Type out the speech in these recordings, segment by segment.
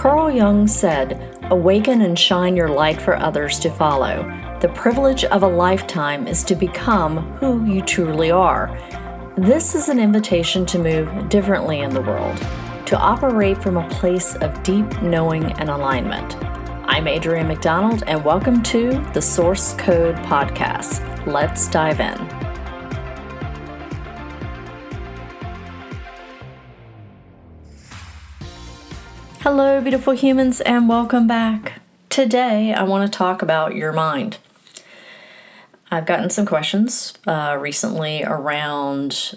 Carl Jung said, "Awaken and shine your light for others to follow. The privilege of a lifetime is to become who you truly are." This is an invitation to move differently in the world, to operate from a place of deep knowing and alignment. I'm Adrienne McDonald, and welcome to the Source Code Podcast. Let's dive in. Hello, beautiful humans, and welcome back. Today, I want to talk about your mind. I've gotten some questions recently around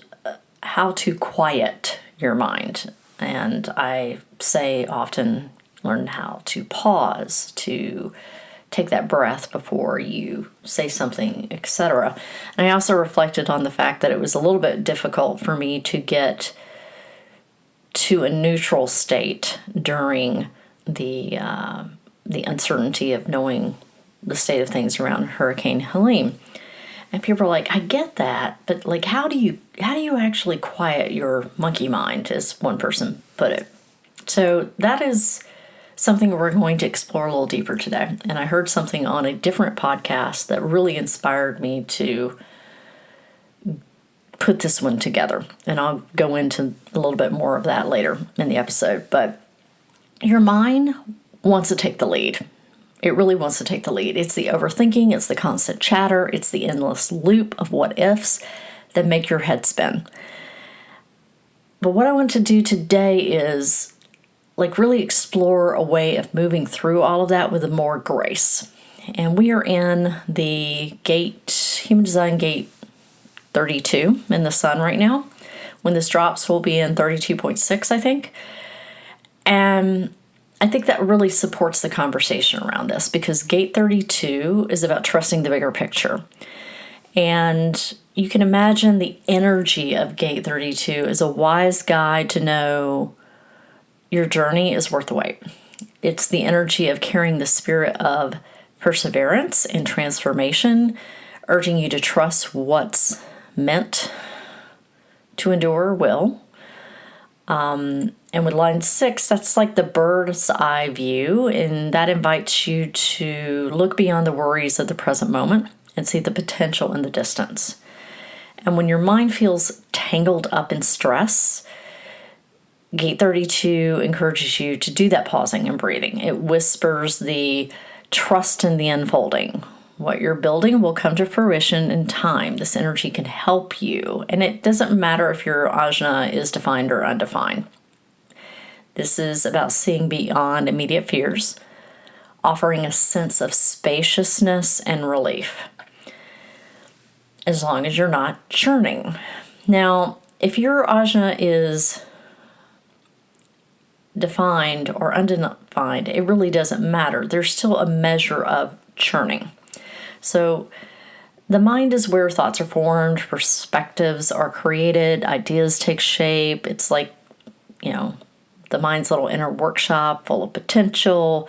how to quiet your mind. And I say often, learn how to pause, to take that breath before you say something, etc. And I also reflected on the fact that it was a little bit difficult for me to get to a neutral state during the uncertainty of knowing the state of things around Hurricane Helene. And people are like, I get that, but like, how do you actually quiet your monkey mind, as one person put it? So that is something we're going to explore a little deeper today. And I heard something on a different podcast that really inspired me to put this one together. And I'll go into a little bit more of that later in the episode. But your mind wants to take the lead. It really wants to take the lead. It's the overthinking, it's the constant chatter, it's the endless loop of what ifs that make your head spin. But what I want to do today is really explore a way of moving through all of that with more grace. And we are in the Human Design Gate 32 in the sun right now. When this drops, we'll be in 32.6, I think. And I think that really supports the conversation around this, because Gate 32 is about trusting the bigger picture. And you can imagine the energy of Gate 32 is a wise guide to know your journey is worth the wait. It's the energy of carrying the spirit of perseverance and transformation, urging you to trust what's meant to endure will. And with line 6, that's like the bird's eye view, and that invites you to look beyond the worries of the present moment and see the potential in the distance. And when your mind feels tangled up in stress, Gate 32 encourages you to do that pausing and breathing. It whispers the trust in the unfolding. What you're building will come to fruition in time. This energy can help you. And it doesn't matter if your ajna is defined or undefined. This is about seeing beyond immediate fears, offering a sense of spaciousness and relief, as long as you're not churning. Now, if your ajna is defined or undefined, it really doesn't matter. There's still a measure of churning. So the mind is where thoughts are formed, perspectives are created, ideas take shape. It's like, the mind's little inner workshop full of potential.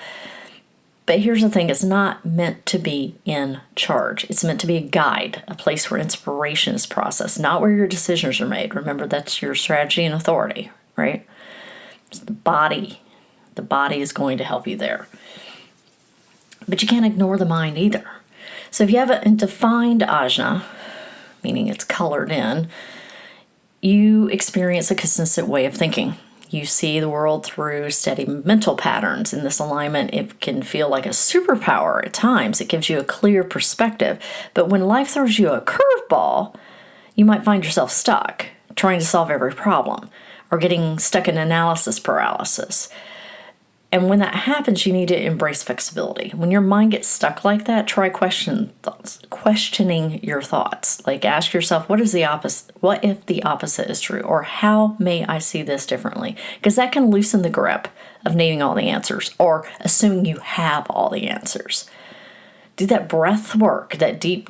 But here's the thing, it's not meant to be in charge. It's meant to be a guide, a place where inspiration is processed, not where your decisions are made. Remember, that's your strategy and authority, right? It's the body. The body is going to help you there. But you can't ignore the mind either. So if you have a defined ajna, meaning it's colored in, you experience a consistent way of thinking. You see the world through steady mental patterns. In this alignment, it can feel like a superpower at times. It gives you a clear perspective. But when life throws you a curveball, you might find yourself stuck, trying to solve every problem, or getting stuck in analysis paralysis. And when that happens, you need to embrace flexibility. When your mind gets stuck like that, try questioning your thoughts. Like, ask yourself, what is the opposite? What if the opposite is true? Or how may I see this differently? Because that can loosen the grip of needing all the answers or assuming you have all the answers. Do that breath work, that deep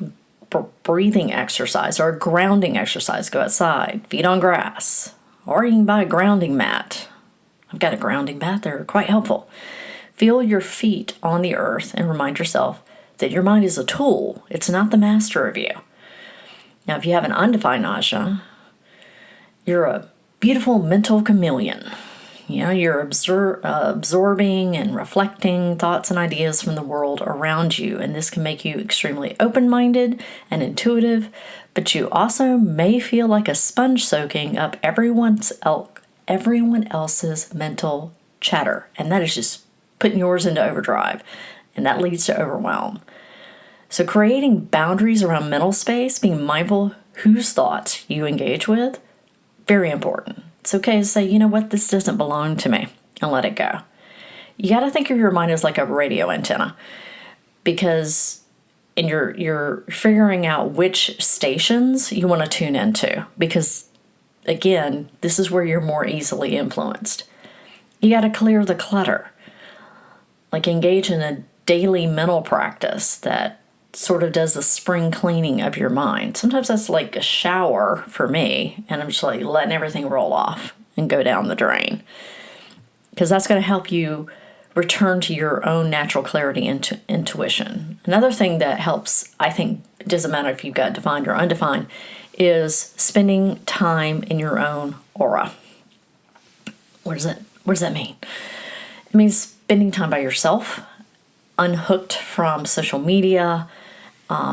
breathing exercise or a grounding exercise. Go outside, feet on grass, or you can buy a grounding mat. I've got a grounding mat. They're quite helpful. Feel your feet on the earth and remind yourself that your mind is a tool. It's not the master of you. Now, if you have an undefined ajna, you're a beautiful mental chameleon. You're absorbing and reflecting thoughts and ideas from the world around you, and this can make you extremely open-minded and intuitive, but you also may feel like a sponge soaking up everyone else's mental chatter, and that is just putting yours into overdrive, and that leads to overwhelm. So creating boundaries around mental space, being mindful whose thoughts you engage with, very important. It's okay to say, you know what, this doesn't belong to me, and let it go. You got to think of your mind as like a radio antenna, because you're figuring out which stations you want to tune into, because again, this is where you're more easily influenced. You got to clear the clutter. Like engage in a daily mental practice that sort of does the spring cleaning of your mind. Sometimes that's like a shower for me, and I'm just like letting everything roll off and go down the drain, because that's going to help you return to your own natural clarity and intuition. Another thing that helps, I think, it doesn't matter if you've got defined or undefined, is spending time in your own aura. What does that mean? It means spending time by yourself, unhooked from social media.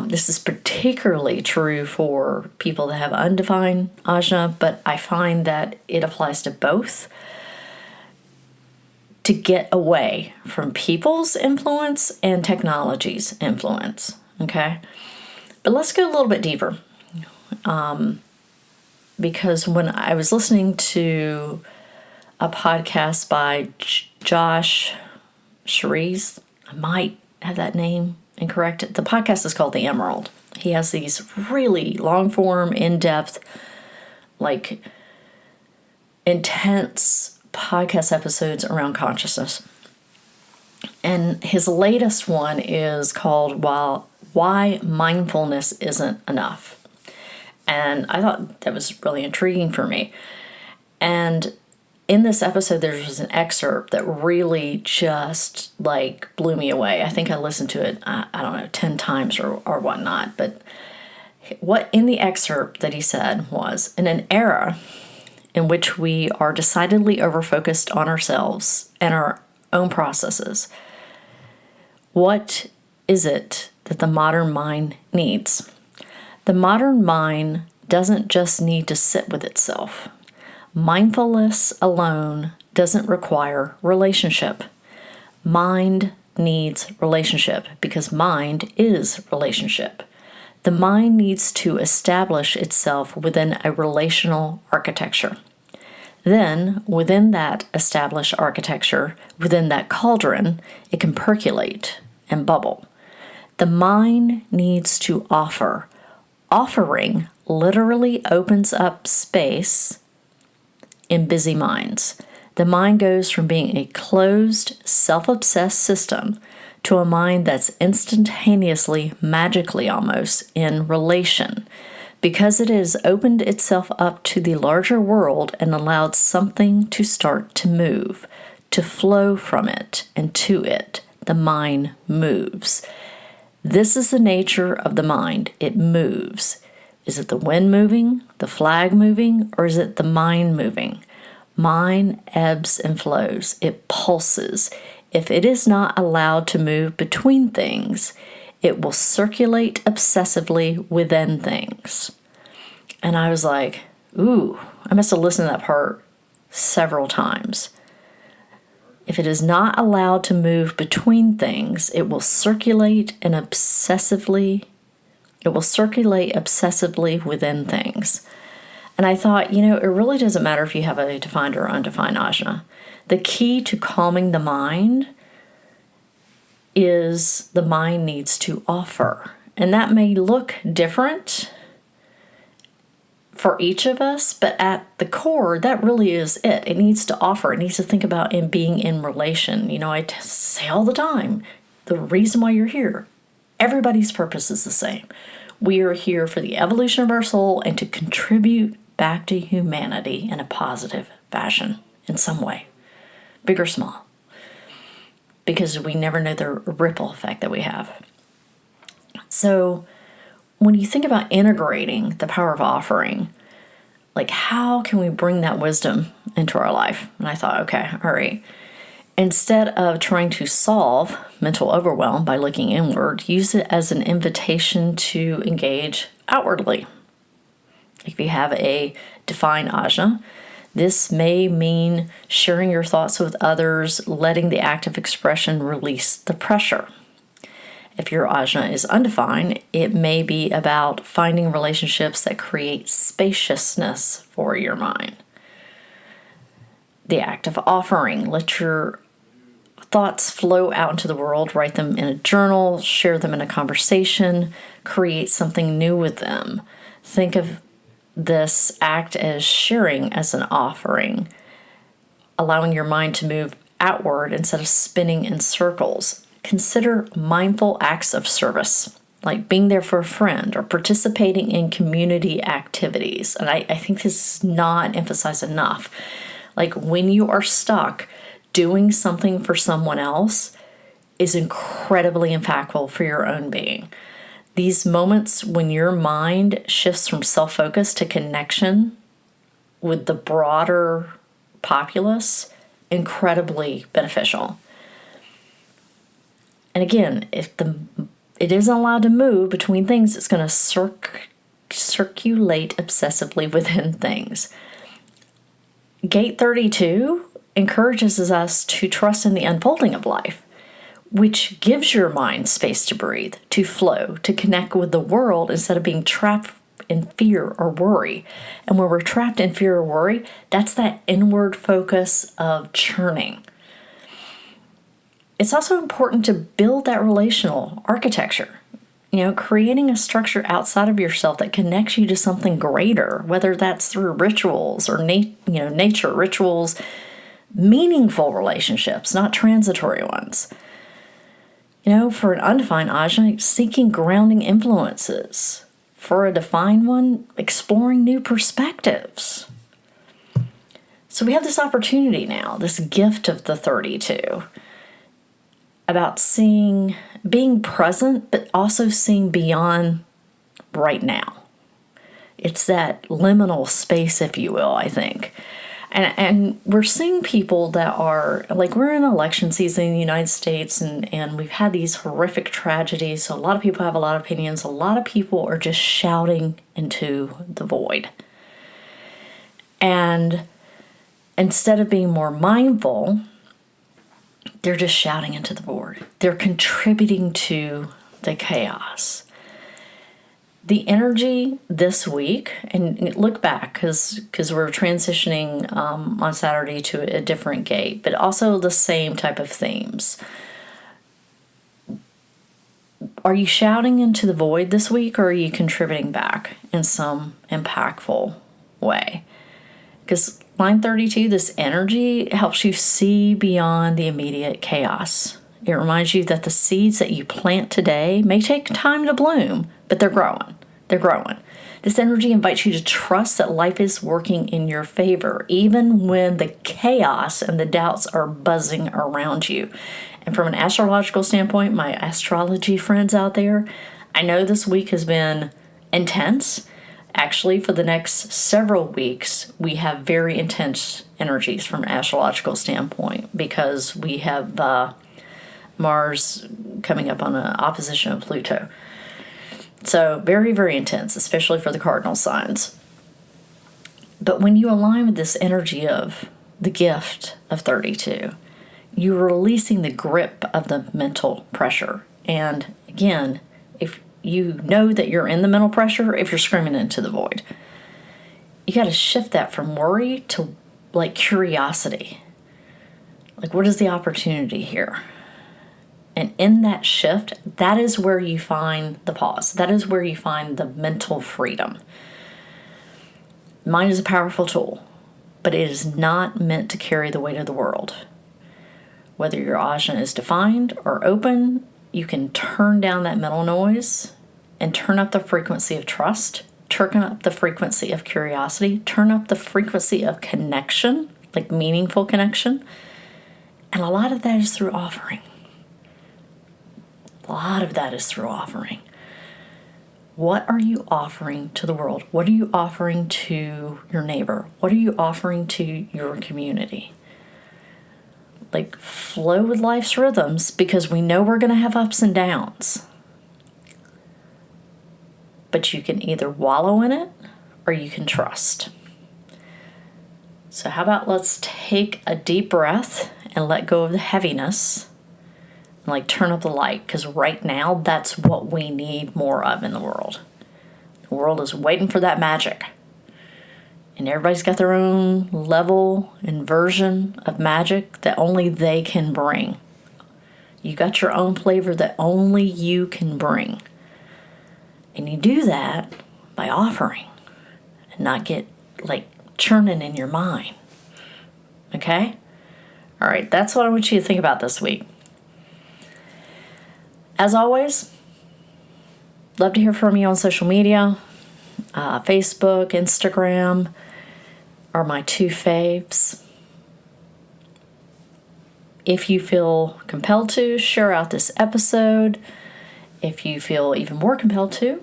This is particularly true for people that have undefined ajna, but I find that it applies to both. To get away from people's influence and technology's influence, okay? But let's go a little bit deeper. Because when I was listening to a podcast by Josh Cherise, I might have that name incorrect. The podcast is called The Emerald. He has these really long-form, in-depth, like intense podcast episodes around consciousness. And his latest one is called Why Mindfulness Isn't Enough. And I thought that was really intriguing for me. And in this episode, there's an excerpt that really just like blew me away. I think I listened to it, I don't know, 10 times or whatnot. But what in the excerpt that he said was, in an era in which we are decidedly over-focused on ourselves and our own processes, what is it that the modern mind needs? The modern mind doesn't just need to sit with itself. Mindfulness alone doesn't require relationship. Mind needs relationship because mind is relationship. The mind needs to establish itself within a relational architecture. Then, within that established architecture, within that cauldron, it can percolate and bubble. The mind needs to offer. Offering literally opens up space in busy minds. The mind goes from being a closed, self-obsessed system to a mind that's instantaneously, magically almost, in relation, because it has opened itself up to the larger world and allowed something to start to move, to flow from it and to it. The mind moves. This is the nature of the mind. It moves. Is it the wind moving, the flag moving, or is it the mind moving? Mind ebbs and flows. It pulses. If it is not allowed to move between things, it will circulate obsessively within things. And I was like, ooh, I must have listened to that part several times. If it is not allowed to move between things, it will circulate obsessively within things. And I thought, it really doesn't matter if you have a defined or undefined ajna. The key to calming the mind is the mind needs to offer. And that may look different for each of us, but at the core, that really is it. It needs to offer. It needs to think about being in relation. I say all the time, the reason why you're here, everybody's purpose is the same. We are here for the evolution of our soul and to contribute back to humanity in a positive fashion in some way, big or small, because we never know the ripple effect that we have. So when you think about integrating the power of offering, like how can we bring that wisdom into our life. And I thought, okay, all right. Instead of trying to solve mental overwhelm by looking inward, use it as an invitation to engage outwardly. If you have a defined ajna, this may mean sharing your thoughts with others, letting the act of expression release the pressure. If your ajna is undefined, it may be about finding relationships that create spaciousness for your mind. The act of offering, let your thoughts flow out into the world, write them in a journal, share them in a conversation, create something new with them. Think of this act as sharing as an offering, allowing your mind to move outward instead of spinning in circles. Consider mindful acts of service, like being there for a friend or participating in community activities. And I think this is not emphasized enough. Like when you are stuck, doing something for someone else is incredibly impactful for your own being. These moments when your mind shifts from self-focus to connection with the broader populace, incredibly beneficial. And again, if it isn't allowed to move between things, it's going to circulate obsessively within things. Gate 32 encourages us to trust in the unfolding of life, which gives your mind space to breathe, to flow, to connect with the world instead of being trapped in fear or worry. And when we're trapped in fear or worry, that's that inward focus of churning. It's also important to build that relational architecture. Creating a structure outside of yourself that connects you to something greater, whether that's through rituals or nature rituals, meaningful relationships, not transitory ones. For an undefined ajna, seeking grounding influences. For a defined one, exploring new perspectives. So we have this opportunity now, this gift of the 32, about being present, but also seeing beyond right now. It's that liminal space, if you will, I think. And we're seeing people that are, like, we're in election season in the United States, and we've had these horrific tragedies, so a lot of people have a lot of opinions. A lot of people are just shouting into the void. And instead of being more mindful, they're just shouting into the void. They're contributing to the chaos. The energy this week, and look back because we're transitioning on Saturday to a different gate, but also the same type of themes. Are you shouting into the void this week, or are you contributing back in some impactful way? Because line 32, this energy helps you see beyond the immediate chaos. It reminds you that the seeds that you plant today may take time to bloom, but they're growing. They're growing. This energy invites you to trust that life is working in your favor, even when the chaos and the doubts are buzzing around you. And from an astrological standpoint, my astrology friends out there, I know this week has been intense. Actually, for the next several weeks, we have very intense energies from an astrological standpoint because we have Mars coming up on an opposition of Pluto. So very, very intense, especially for the cardinal signs. But when you align with this energy of the gift of 32, you're releasing the grip of the mental pressure. And again, if you know that you're in the mental pressure, if you're screaming into the void, you got to shift that from worry to like curiosity. Like, what is the opportunity here? And in that shift, that is where you find the pause. That is where you find the mental freedom. Mind is a powerful tool, but it is not meant to carry the weight of the world. Whether your ajna is defined or open, you can turn down that mental noise and turn up the frequency of trust, turn up the frequency of curiosity, turn up the frequency of connection, like meaningful connection. And a lot of that is through offering. A lot of that is through offering. What are you offering to the world? What are you offering to your neighbor? What are you offering to your community? Like, flow with life's rhythms, because we know we're going to have ups and downs. But you can either wallow in it or you can trust. So how about let's take a deep breath and let go of the heaviness and like turn up the light, because right now that's what we need more of in the world. The world is waiting for that magic. And everybody's got their own level and version of magic that only they can bring. You got your own flavor that only you can bring. And you do that by offering and not get like churning in your mind. Okay? All right, that's what I want you to think about this week. As always, love to hear from you on social media. Facebook, Instagram are my two faves. If you feel compelled to, share out this episode. If you feel even more compelled to,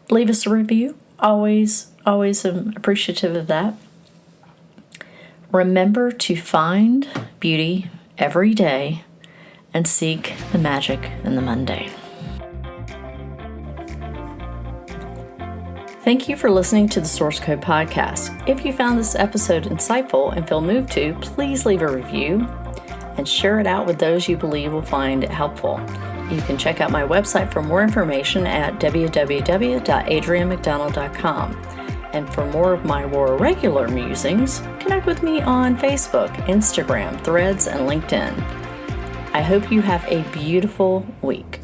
leave us a review. Always am appreciative of that. Remember to find beauty every day and seek the magic in the mundane. Thank you for listening to the Source Code Podcast. If you found this episode insightful and feel moved to, please leave a review and share it out with those you believe will find it helpful. You can check out my website for more information at www.adrianmcdonald.com. And for more of my more regular musings, connect with me on Facebook, Instagram, Threads, and LinkedIn. I hope you have a beautiful week.